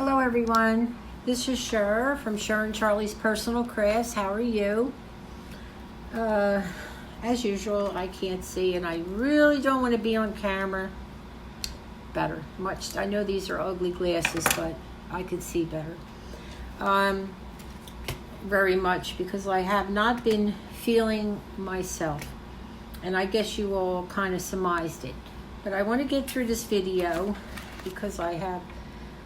Hello everyone, this is Cher from CHER&CHARLIES Personal Crafts. How are you? As usual, I can't see and I really don't want to be on camera. Better, much. I know these are ugly glasses, but I could see better. Very much because I have not been feeling myself. And I guess you all kind of surmised it. But I want to get through this video because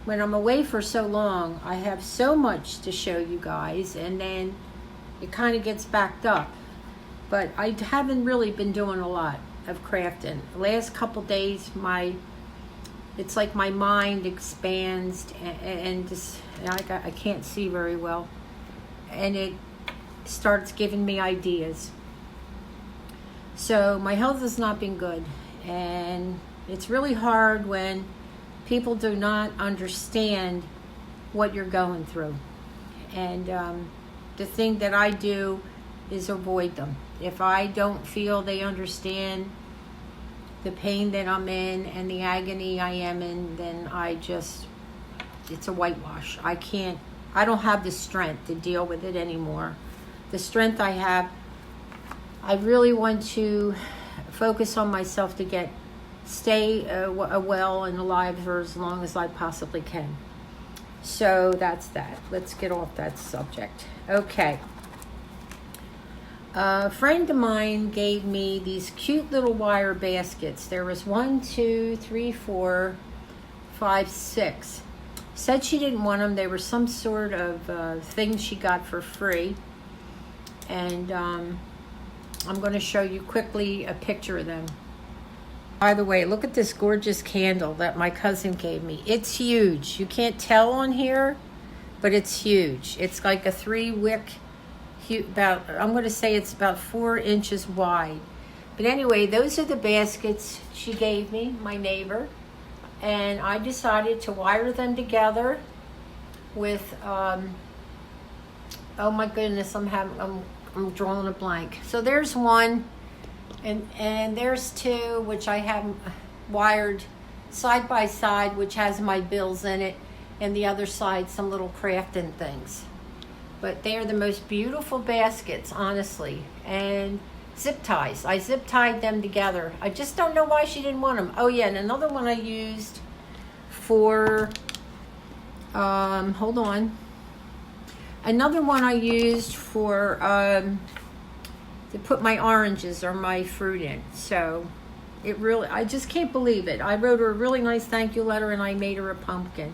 when I'm away for so long, I have so much to show you guys, and then it kind of gets backed up. But I haven't really been doing a lot of crafting. The last couple days, it's like my mind expands and just, I can't see very well. And it starts giving me ideas. So my health has not been good. And it's really hard when people do not understand what you're going through. And the thing that I do is avoid them. If I don't feel they understand the pain that I'm in and the agony I am in, then it's a whitewash. I don't have the strength to deal with it anymore. The strength I have, I really want to focus on myself to stay well and alive for as long as I possibly can. So that's that. Let's get off that subject. Okay. A friend of mine gave me these cute little wire baskets. There was 1, 2, 3, 4, 5, 6. Said she didn't want them. They were some sort of thing she got for free. And I'm going to show you quickly a picture of them. By the way, look at this gorgeous candle that my cousin gave me. It's huge. You can't tell on here, but it's huge. It's like a 3-wick, I'm going to say it's about 4 inches wide. But anyway, those are the baskets she gave me, my neighbor. And I decided to wire them together with, oh my goodness, I'm drawing a blank. So there's one. And there's 2, which I have wired side by side, which has my bills in it, and the other side some little crafting things. But they are the most beautiful baskets, honestly. And zip ties. I zip tied them together. I just don't know why she didn't want them. Oh yeah, and another one I used for, hold on. Another one I used for, to put my oranges or my fruit in. So I just can't believe it. I wrote her a really nice thank you letter and I made her a pumpkin.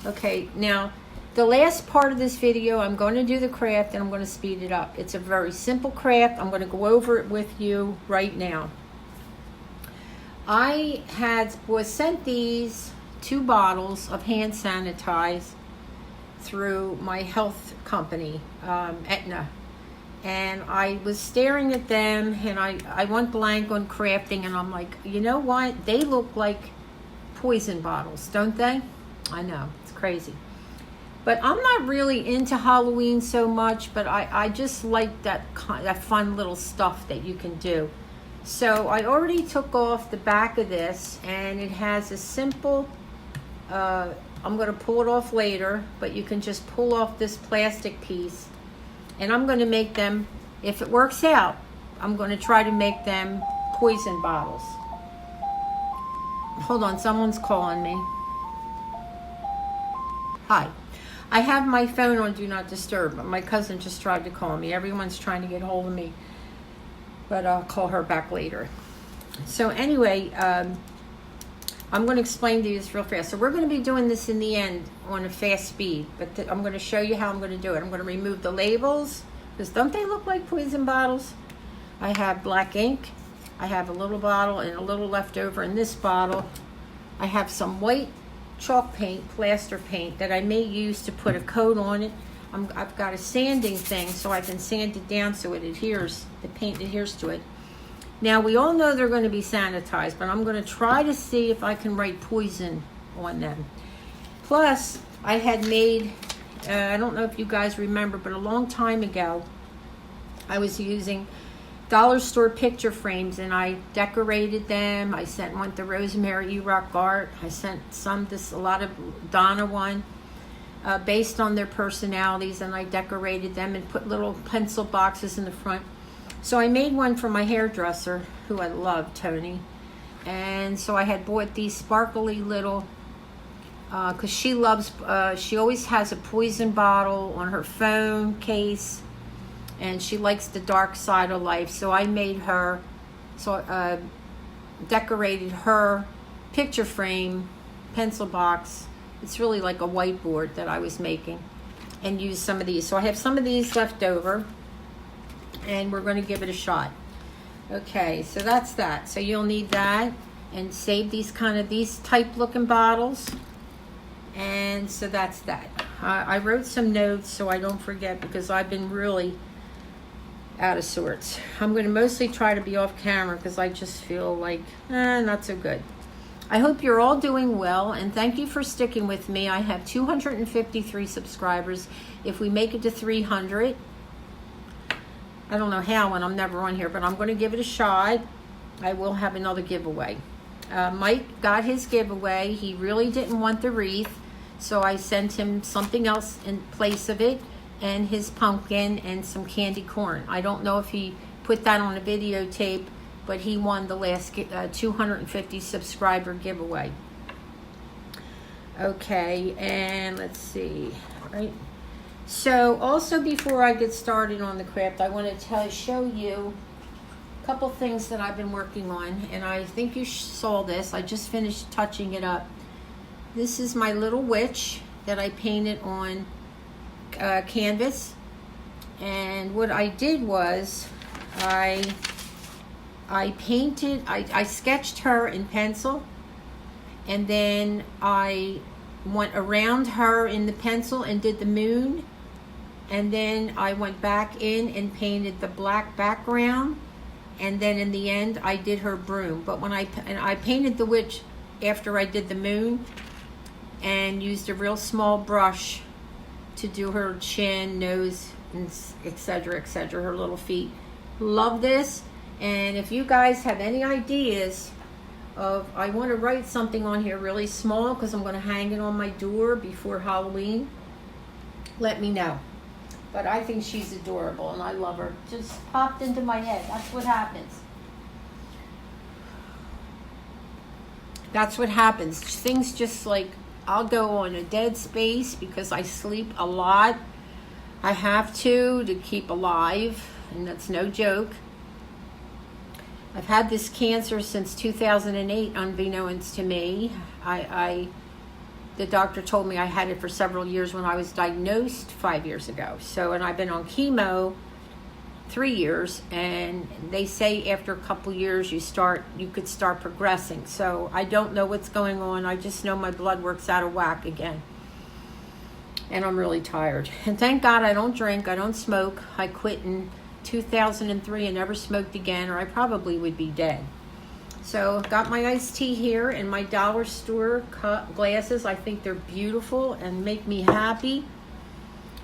Okay, now the last part of this video, I'm going to do the craft and I'm going to speed it up. It's a very simple craft. I'm going to go over it with you right now. I was sent these 2 bottles of hand sanitize through my health company, Aetna. And I was staring at them, and I went blank on crafting, and I'm like, you know what? They look like poison bottles, don't they? I know, it's crazy. But I'm not really into Halloween so much, but I just like that fun little stuff that you can do. So I already took off the back of this, and it has a simple, I'm going to pull it off later, but you can just pull off this plastic piece. And I'm going to make them, if it works out, I'm going to try to make them poison bottles. Hold on, someone's calling me. Hi. I have my phone on Do Not Disturb, but my cousin just tried to call me. Everyone's trying to get hold of me, but I'll call her back later. So anyway, I'm going to explain to you this real fast. So we're going to be doing this in the end on a fast speed, but I'm going to show you how I'm going to do it. I'm going to remove the labels, because don't they look like poison bottles? I have black ink. I have a little bottle and a little left over in this bottle. I have some white chalk paint, plaster paint, that I may use to put a coat on it. I've got a sanding thing so I can sand it down so it adheres, the paint adheres to it. Now, we all know they're going to be sanitized, but I'm going to try to see if I can write poison on them. Plus, I had made, I don't know if you guys remember, but a long time ago, I was using dollar store picture frames, and I decorated them. I sent one to Rosemary Rock Art. I sent a lot of Donna one, based on their personalities, and I decorated them and put little pencil boxes in the front. So I made one for my hairdresser, who I love, Tony. And so I had bought these sparkly little, because she loves, she always has a poison bottle on her phone case, and she likes the dark side of life. So I made her, decorated her picture frame pencil box. It's really like a whiteboard that I was making, and used some of these. So I have some of these left over, and we're going to give it a shot. Okay, so that's that. So you'll need that, and save these type looking bottles. And so that's that. I wrote some notes so I don't forget, because I've been really out of sorts. I'm going to mostly try to be off camera because I just feel like not so good. I hope you're all doing well, and thank you for sticking with me. I have 253 subscribers. If we make it to 300, I don't know how, when I'm never on here, but I'm going to give it a shot. I will have another giveaway. Mike got his giveaway. He really didn't want the wreath, so I sent him something else in place of it, and his pumpkin and some candy corn. I don't know if he put that on a videotape, but he won the last 250 subscriber giveaway. Okay, and let's see, right? So also, before I get started on the craft, I want to show you a couple things that I've been working on, and I think you saw this. I just finished touching it up. This is my little witch that I painted on canvas, and what I did was I sketched her in pencil, and then I went around her in the pencil and did the moon, and then I went back in and painted the black background, and then in the end I did her broom. But when I painted the witch after I did the moon, and used a real small brush to do her chin, nose, and etc., her little feet. Love this. And if you guys have any ideas of, I want to write something on here really small because I'm going to hang it on my door before Halloween, let me know. But I think she's adorable and I love her. Just popped into my head. That's what happens. That's what happens. Things just like, I'll go on a dead space because I sleep a lot. I have to keep alive, and that's no joke. I've had this cancer since 2008, unbeknownst to me. The doctor told me I had it for several years when I was diagnosed 5 years ago. So, and I've been on chemo 3 years, and they say after a couple years you could start progressing. So I don't know what's going on. I just know my blood work's out of whack again. And I'm really tired. And thank God I don't drink, I don't smoke. I quit in 2003 and never smoked again, or I probably would be dead. So got my iced tea here and my dollar store glasses. I think they're beautiful and make me happy.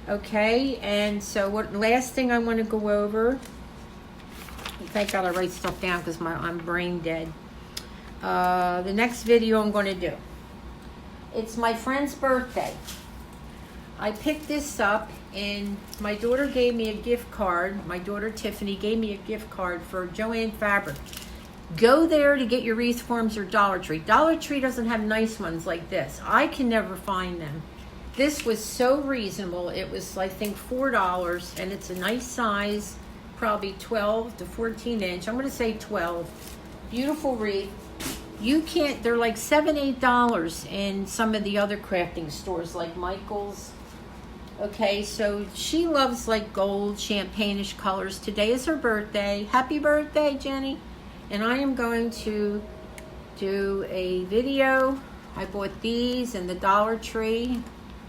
Okay, and so last thing I want to go over, thank God I write stuff down because I'm brain dead. The next video I'm going to do, it's my friend's birthday. I picked this up, and my daughter gave me a gift card. My daughter Tiffany gave me a gift card for Joann Fabric. Go there to get your wreath forms or Dollar Tree. Dollar Tree doesn't have nice ones like this. I can never find them. This was so reasonable. It was, I think, $4, and it's a nice size, probably 12 to 14 inch. I'm going to say 12. Beautiful wreath. You can't, they're like $7, $8 in some of the other crafting stores like Michael's. Okay, so she loves like gold, champagne-ish colors. Today is her birthday. Happy birthday, Jenny. And I am going to do a video. I bought these in the Dollar Tree.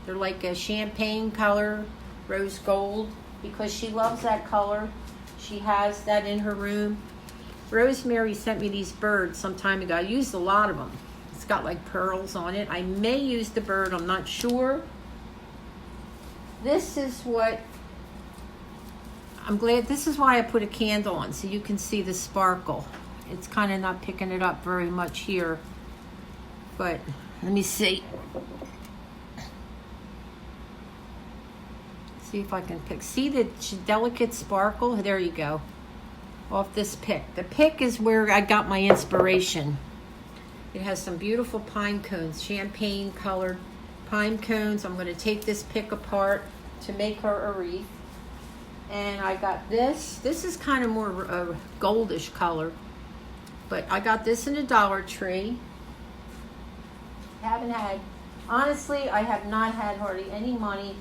They're like a champagne color, rose gold, because she loves that color. She has that in her room. Rosemary sent me these birds some time ago. I used a lot of them. It's got like pearls on it. I may use the bird, I'm not sure. This is what I'm glad, this is why I put a candle on, so you can see the sparkle. It's kind of not picking it up very much here, but let me see. See if I can pick. See the delicate sparkle? There you go. Off this pick. The pick is where I got my inspiration. It has some beautiful pine cones, champagne colored pine cones. I'm going to take this pick apart to make her a wreath. And I got this. This is kind of more a goldish color. But I got this in a Dollar Tree. Honestly, I have not had hardly any money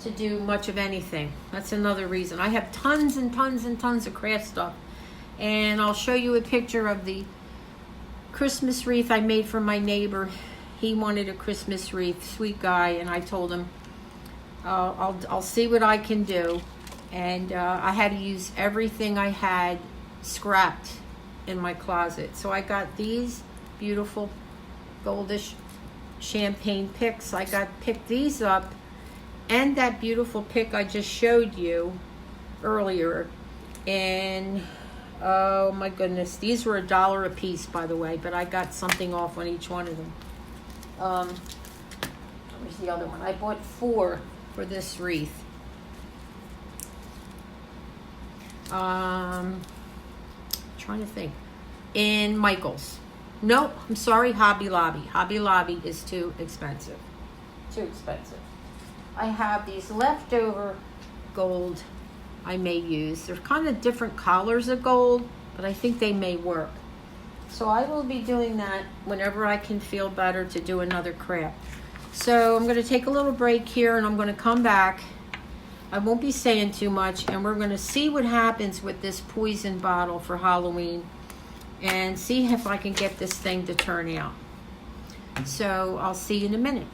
to do much of anything. That's another reason. I have tons and tons and tons of craft stuff. And I'll show you a picture of the Christmas wreath I made for my neighbor. He wanted a Christmas wreath, sweet guy, and I told him I'll see what I can do. And I had to use everything I had scrapped in my closet. So I got these beautiful goldish champagne picks. I picked these up, and that beautiful pick I just showed you earlier. And oh my goodness, these were $1 a piece, by the way, but I got something off on each one of them. Where's the other one? I bought 4 for this wreath. Trying to think. In Michael's. Nope, I'm sorry, Hobby Lobby. Hobby Lobby is too expensive. Too expensive. I have these leftover gold I may use. They're kind of different colors of gold, but I think they may work. So I will be doing that whenever I can feel better to do another craft. So I'm going to take a little break here, and I'm going to come back. I won't be saying too much, and we're going to see what happens with this poison bottle for Halloween and see if I can get this thing to turn out. So I'll see you in a minute.